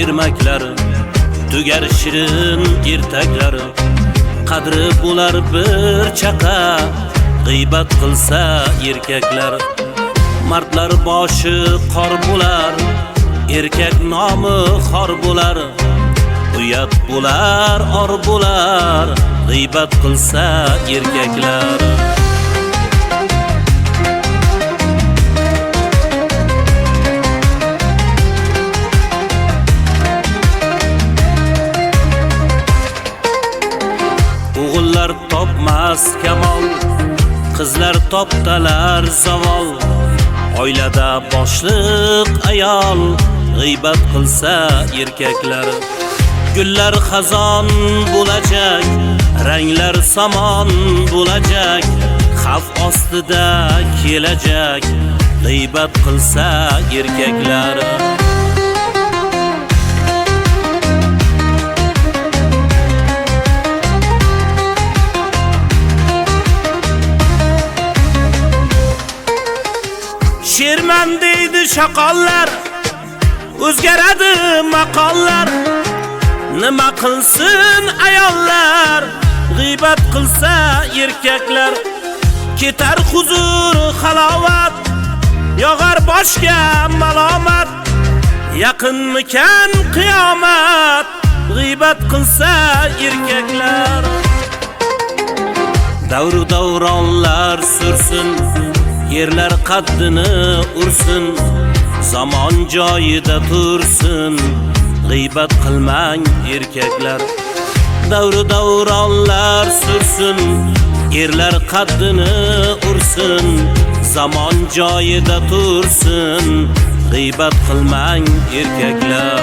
ermaklari, tugar shirin ertaklari, qadri bo'lar bir chaqa, g'iybat qilsa erkaklar. Mardlar boshi qor bo'lar, erkak nomi xor bo'lar, uyat bo'lar, or bo'lar, g'iybat qilsa erkaklar. O'g'illar topmas kamol, qizlar toptalar zavol. Oilada boshliq ayol, g'iybat qilsa erkaklar. Gullar xazon bo'lajak, ranglar samon bo'lajak, xavf ostida kelajak, g'iybat qilsa erkaklar. Sherman deydi shoqollar, o'zgaradi maqollar. Nima qilsin ayollar, g'iybat qilsa erkaklar. Ketar huzur halovat, yog'ar boshga malomat. Yaqinmikan qiyomat, g'iybat qilsa erkaklar. Davru davronlar sursin, yerlar qaddini ursin, zamon joyida tursin, g'iybat qilmang erkaklar. Davru davronlar sursin, yerlar qaddini ursin, zamon joyida tursin, g'iybat qilmang erkaklar.